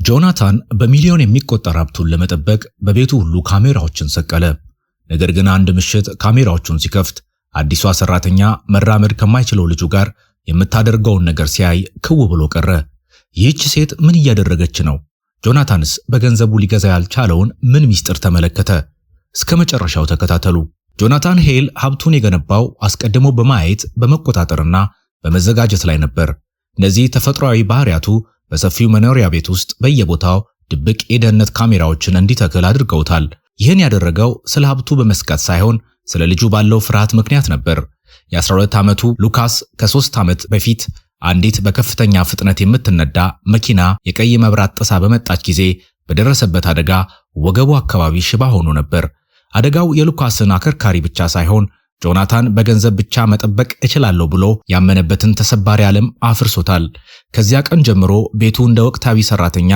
ጆናታን በሚሊዮን የሚቆጠር ሀብቱን ለመጠበቅ በቤቱ ሁሉ ካሜራዎችን ሰቀለ። ነገር ግን አንድ ምሽት ካሜራዎቹን ሲከፍት አዲሷ ሰራተኛ መራመድ ከማይችለው ልጁ ጋር የምታደርገውን ነገር ሲያይ ክው ብሎ ቀረ። ይህች ሴት ምን እያደረገች ነው? ጆናታንስ በገንዘቡ ሊገዛ ያልቻለውን ምን ሚስጥር ተመለከተ? እስከ መጨረሻው ተከታተሉ። ጆናታን ሄል ሀብቱን የገነባው አስቀድሞ በማየት በመቆጣጠርና በመዘጋጀት ላይ ነበር። እነዚህ ተፈጥሯዊ ባህሪያቱ በሰፊው መኖሪያ ቤት ውስጥ በየቦታው ድብቅ የደህንነት ካሜራዎችን እንዲተክል አድርገውታል። ይህን ያደረገው ስለ ሀብቱ በመስጋት ሳይሆን ስለ ልጁ ባለው ፍርሃት ምክንያት ነበር። የ12 ዓመቱ ሉካስ ከ3 ዓመት በፊት አንዲት በከፍተኛ ፍጥነት የምትነዳ መኪና የቀይ መብራት ጥሳ በመጣች ጊዜ በደረሰበት አደጋ ወገቡ አካባቢ ሽባ ሆኖ ነበር። አደጋው የሉካስን አከርካሪ ብቻ ሳይሆን ጆናታን በገንዘብ ብቻ መጠበቅ እችላለሁ ብሎ ያመነበትን ተሰባሪ ዓለም አፍርሶታል። ከዚያ ቀን ጀምሮ ቤቱ እንደ ወቅታዊ ሰራተኛ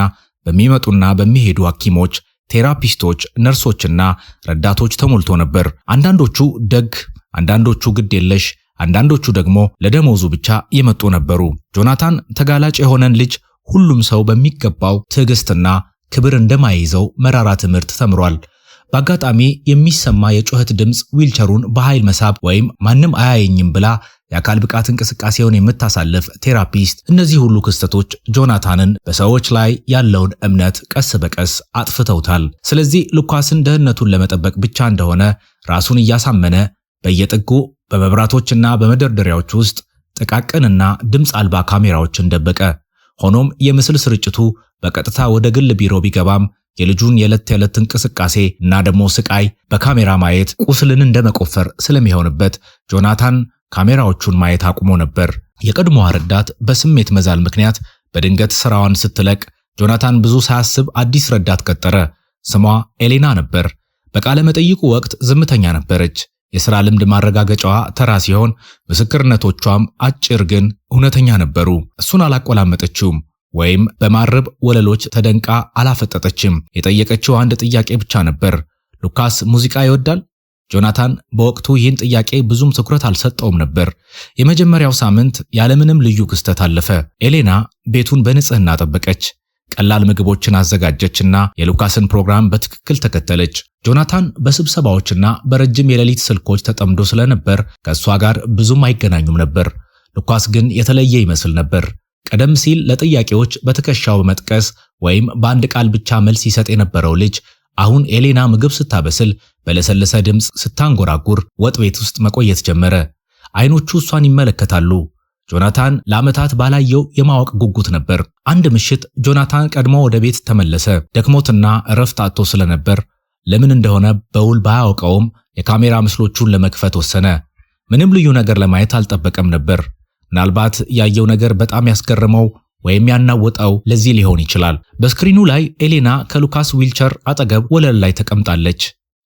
በሚመጡና በሚሄዱ ሐኪሞች፣ ቴራፒስቶች፣ ነርሶችና ረዳቶች ተሞልቶ ነበር። አንዳንዶቹ ደግ፣ አንዳንዶቹ ግድ የለሽ፣ አንዳንዶቹ ደግሞ ለደሞዙ ብቻ የመጡ ነበሩ። ጆናታን ተጋላጭ የሆነን ልጅ ሁሉም ሰው በሚገባው ትዕግስትና ክብር እንደማይይዘው መራራ ትምህርት ተምሯል። በአጋጣሚ የሚሰማ የጩኸት ድምፅ ዊልቸሩን በኃይል መሳብ ወይም ማንም አያየኝም ብላ የአካል ብቃት እንቅስቃሴውን የምታሳልፍ ቴራፒስት፣ እነዚህ ሁሉ ክስተቶች ጆናታንን በሰዎች ላይ ያለውን እምነት ቀስ በቀስ አጥፍተውታል። ስለዚህ ሉካስን ደህንነቱን ለመጠበቅ ብቻ እንደሆነ ራሱን እያሳመነ በየጥጉ በመብራቶችና በመደርደሪያዎች ውስጥ ጥቃቅንና ድምፅ አልባ ካሜራዎችን ደበቀ። ሆኖም የምስል ስርጭቱ በቀጥታ ወደ ግል ቢሮ ቢገባም የልጁን የዕለት ተዕለት እንቅስቃሴ እና ደግሞ ስቃይ በካሜራ ማየት ቁስልን እንደመቆፈር ስለሚሆንበት ጆናታን ካሜራዎቹን ማየት አቁሞ ነበር። የቀድሞዋ ረዳት በስሜት መዛል ምክንያት በድንገት ስራዋን ስትለቅ ጆናታን ብዙ ሳያስብ አዲስ ረዳት ቀጠረ። ስሟ ኤሌና ነበር። በቃለ መጠይቁ ወቅት ዝምተኛ ነበረች። የሥራ ልምድ ማረጋገጫዋ ተራ ሲሆን ምስክርነቶቿም አጭር ግን እውነተኛ ነበሩ። እሱን አላቆላመጠችውም ወይም በማረብ ወለሎች ተደንቃ አላፈጠጠችም። የጠየቀችው አንድ ጥያቄ ብቻ ነበር። ሉካስ ሙዚቃ ይወዳል? ጆናታን በወቅቱ ይህን ጥያቄ ብዙም ትኩረት አልሰጠውም ነበር። የመጀመሪያው ሳምንት ያለምንም ልዩ ክስተት አለፈ። ኤሌና ቤቱን በንጽህና ጠበቀች፣ ቀላል ምግቦችን አዘጋጀችና የሉካስን ፕሮግራም በትክክል ተከተለች። ጆናታን በስብሰባዎችና በረጅም የሌሊት ስልኮች ተጠምዶ ስለነበር ከእሷ ጋር ብዙም አይገናኙም ነበር። ሉካስ ግን የተለየ ይመስል ነበር። ቀደም ሲል ለጥያቄዎች በትከሻው በመጥቀስ ወይም በአንድ ቃል ብቻ መልስ ይሰጥ የነበረው ልጅ አሁን ኤሌና ምግብ ስታበስል በለሰለሰ ድምፅ ስታንጎራጉር ወጥ ቤት ውስጥ መቆየት ጀመረ። አይኖቹ እሷን ይመለከታሉ። ጆናታን ለዓመታት ባላየው የማወቅ ጉጉት ነበር። አንድ ምሽት ጆናታን ቀድሞ ወደ ቤት ተመለሰ። ደክሞትና እረፍት አጥቶ ስለነበር ለምን እንደሆነ በውል ባያውቀውም የካሜራ ምስሎቹን ለመክፈት ወሰነ። ምንም ልዩ ነገር ለማየት አልጠበቀም ነበር። ምናልባት ያየው ነገር በጣም ያስገረመው ወይም ያናወጠው ለዚህ ሊሆን ይችላል። በስክሪኑ ላይ ኤሌና ከሉካስ ዊልቸር አጠገብ ወለል ላይ ተቀምጣለች።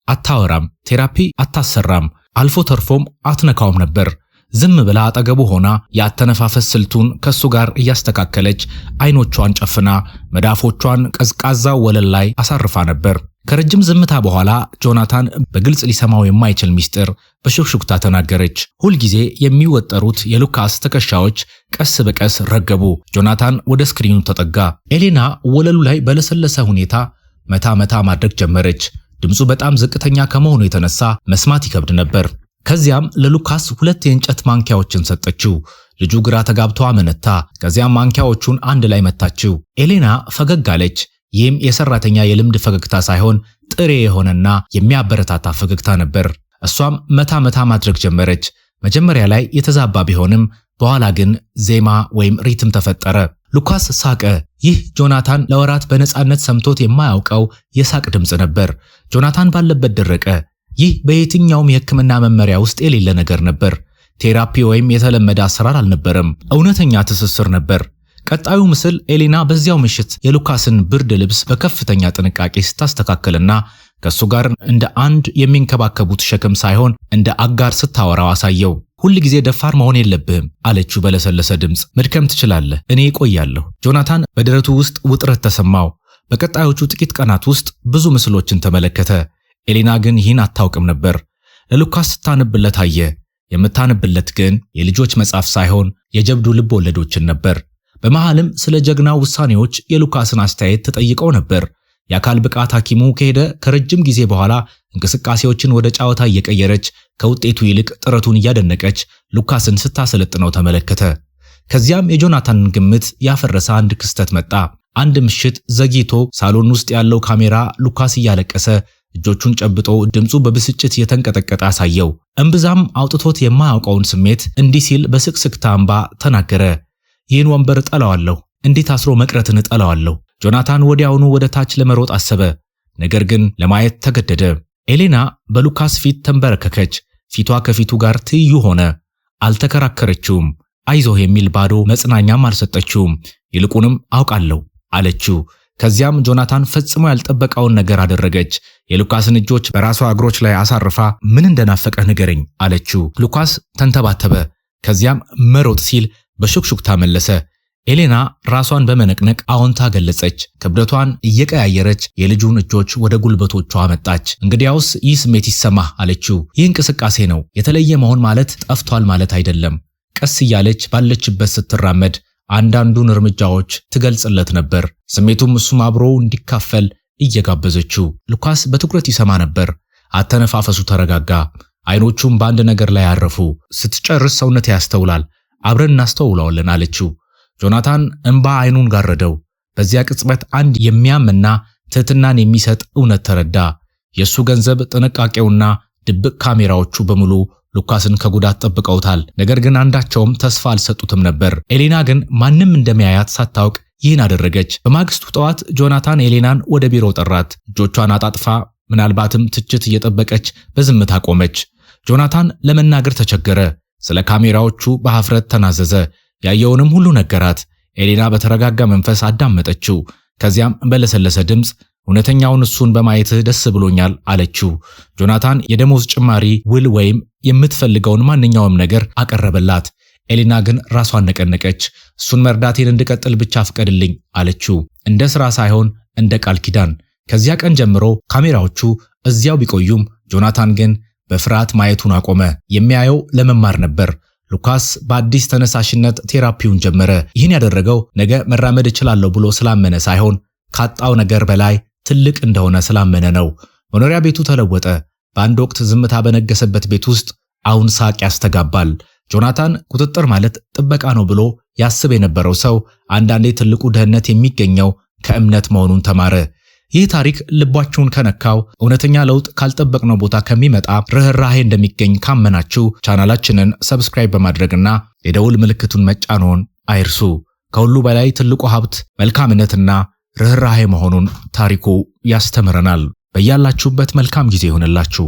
አታወራም፣ ቴራፒ አታሰራም፣ አልፎ ተርፎም አትነካውም ነበር። ዝም ብላ አጠገቡ ሆና የአተነፋፈስ ስልቱን ከሱ ጋር እያስተካከለች አይኖቿን ጨፍና መዳፎቿን ቀዝቃዛው ወለል ላይ አሳርፋ ነበር። ከረጅም ዝምታ በኋላ ጆናታን በግልጽ ሊሰማው የማይችል ሚስጥር በሹክሹክታ ተናገረች። ሁልጊዜ የሚወጠሩት የሉካስ ትከሻዎች ቀስ በቀስ ረገቡ። ጆናታን ወደ ስክሪኑ ተጠጋ። ኤሌና ወለሉ ላይ በለሰለሰ ሁኔታ መታ መታ ማድረግ ጀመረች። ድምፁ በጣም ዝቅተኛ ከመሆኑ የተነሳ መስማት ይከብድ ነበር። ከዚያም ለሉካስ 2 የእንጨት ማንኪያዎችን ሰጠችው። ልጁ ግራ ተጋብቶ አመነታ። ከዚያም ማንኪያዎቹን አንድ ላይ መታችው። ኤሌና ፈገግ አለች። ይህም የሰራተኛ የልምድ ፈገግታ ሳይሆን ጥሬ የሆነና የሚያበረታታ ፈገግታ ነበር። እሷም መታ መታ ማድረግ ጀመረች። መጀመሪያ ላይ የተዛባ ቢሆንም በኋላ ግን ዜማ ወይም ሪትም ተፈጠረ። ሉካስ ሳቀ። ይህ ጆናታን ለወራት በነፃነት ሰምቶት የማያውቀው የሳቅ ድምፅ ነበር። ጆናታን ባለበት ደረቀ። ይህ በየትኛውም የሕክምና መመሪያ ውስጥ የሌለ ነገር ነበር። ቴራፒ ወይም የተለመደ አሰራር አልነበረም። እውነተኛ ትስስር ነበር። ቀጣዩ ምስል ኤሌና በዚያው ምሽት የሉካስን ብርድ ልብስ በከፍተኛ ጥንቃቄ ስታስተካከልና ከሱ ጋር እንደ አንድ የሚንከባከቡት ሸክም ሳይሆን እንደ አጋር ስታወራው አሳየው። ሁል ጊዜ ደፋር መሆን የለብህም አለችው በለሰለሰ ድምፅ። መድከም ትችላለህ፣ እኔ እቆያለሁ። ጆናታን በደረቱ ውስጥ ውጥረት ተሰማው። በቀጣዮቹ ጥቂት ቀናት ውስጥ ብዙ ምስሎችን ተመለከተ። ኤሌና ግን ይህን አታውቅም ነበር። ለሉካስ ስታነብለት አየ። የምታነብለት ግን የልጆች መጽሐፍ ሳይሆን የጀብዱ ልብ ወለዶችን ነበር። በመሃልም ስለ ጀግናው ውሳኔዎች የሉካስን አስተያየት ተጠይቀው ነበር። የአካል ብቃት ሐኪሙ ከሄደ ከረጅም ጊዜ በኋላ እንቅስቃሴዎችን ወደ ጨዋታ እየቀየረች ከውጤቱ ይልቅ ጥረቱን እያደነቀች ሉካስን ስታሰለጥነው ተመለከተ። ከዚያም የጆናታንን ግምት ያፈረሰ አንድ ክስተት መጣ። አንድ ምሽት ዘግይቶ ሳሎን ውስጥ ያለው ካሜራ ሉካስ እያለቀሰ እጆቹን ጨብጦ ድምፁ በብስጭት የተንቀጠቀጠ አሳየው። እምብዛም አውጥቶት የማያውቀውን ስሜት እንዲህ ሲል በስቅስቅታ እንባ ተናገረ። ይህን ወንበር እጠላዋለሁ፣ እንዴት አስሮ መቅረትን እጠላዋለሁ። ጆናታን ወዲያውኑ ወደ ታች ለመሮጥ አሰበ፣ ነገር ግን ለማየት ተገደደ። ኤሌና በሉካስ ፊት ተንበረከከች። ፊቷ ከፊቱ ጋር ትይዩ ሆነ። አልተከራከረችውም። አይዞህ የሚል ባዶ መጽናኛም አልሰጠችውም። ይልቁንም አውቃለሁ አለችው። ከዚያም ጆናታን ፈጽሞ ያልጠበቀውን ነገር አደረገች። የሉካስን እጆች በራሷ እግሮች ላይ አሳርፋ ምን እንደናፈቀህ ንገረኝ አለችው። ሉካስ ተንተባተበ። ከዚያም መሮጥ ሲል በሹክሹክታ መለሰ። ኤሌና ራሷን በመነቅነቅ አዎንታ ገለጸች። ክብደቷን እየቀያየረች የልጁን እጆች ወደ ጉልበቶቿ አመጣች። እንግዲያውስ ይህ ስሜት ይሰማህ አለችው። ይህ እንቅስቃሴ ነው። የተለየ መሆን ማለት ጠፍቷል ማለት አይደለም። ቀስ እያለች ባለችበት ስትራመድ አንዳንዱን እርምጃዎች ትገልጽለት ነበር። ስሜቱም እሱም አብሮ እንዲካፈል እየጋበዘችው። ሉካስ በትኩረት ይሰማ ነበር። አተነፋፈሱ ተረጋጋ። አይኖቹም በአንድ ነገር ላይ አረፉ። ስትጨርስ ሰውነት ያስተውላል። አብረን እናስተውለዋለን አለችው። ጆናታን እንባ አይኑን ጋረደው። በዚያ ቅጽበት አንድ የሚያምና ትህትናን የሚሰጥ እውነት ተረዳ። የሱ ገንዘብ፣ ጥንቃቄውና ድብቅ ካሜራዎቹ በሙሉ ሉካስን ከጉዳት ጠብቀውታል። ነገር ግን አንዳቸውም ተስፋ አልሰጡትም ነበር። ኤሌና ግን ማንም እንደሚያያት ሳታውቅ ይህን አደረገች። በማግስቱ ጠዋት ጆናታን ኤሌናን ወደ ቢሮ ጠራት። እጆቿን አጣጥፋ ምናልባትም ትችት እየጠበቀች በዝምታ ቆመች። ጆናታን ለመናገር ተቸገረ። ስለ ካሜራዎቹ በሐፍረት ተናዘዘ። ያየውንም ሁሉ ነገራት። ኤሌና በተረጋጋ መንፈስ አዳመጠችው። ከዚያም በለሰለሰ ድምፅ እውነተኛውን እሱን በማየትህ ደስ ብሎኛል አለችው። ጆናታን የደሞዝ ጭማሪ፣ ውል ወይም የምትፈልገውን ማንኛውም ነገር አቀረበላት። ኤሌና ግን ራሷን ነቀነቀች። እሱን መርዳቴን እንድቀጥል ብቻ ፍቀድልኝ አለችው፣ እንደ ሥራ ሳይሆን እንደ ቃል ኪዳን። ከዚያ ቀን ጀምሮ ካሜራዎቹ እዚያው ቢቆዩም ጆናታን ግን በፍርሃት ማየቱን አቆመ። የሚያየው ለመማር ነበር። ሉካስ በአዲስ ተነሳሽነት ቴራፒውን ጀመረ። ይህን ያደረገው ነገ መራመድ እችላለሁ ብሎ ስላመነ ሳይሆን ካጣው ነገር በላይ ትልቅ እንደሆነ ስላመነ ነው። መኖሪያ ቤቱ ተለወጠ። በአንድ ወቅት ዝምታ በነገሰበት ቤት ውስጥ አሁን ሳቅ ያስተጋባል። ጆናታን ቁጥጥር ማለት ጥበቃ ነው ብሎ ያስብ የነበረው ሰው አንዳንዴ ትልቁ ደህንነት የሚገኘው ከእምነት መሆኑን ተማረ። ይህ ታሪክ ልባችሁን ከነካው፣ እውነተኛ ለውጥ ካልጠበቅነው ቦታ ከሚመጣ ርህራሄ እንደሚገኝ ካመናችሁ ቻናላችንን ሰብስክራይብ በማድረግና የደውል ምልክቱን መጫንዎን አይርሱ። ከሁሉ በላይ ትልቁ ሀብት መልካምነትና ርህራሄ መሆኑን ታሪኩ ያስተምረናል። በያላችሁበት መልካም ጊዜ ይሆንላችሁ።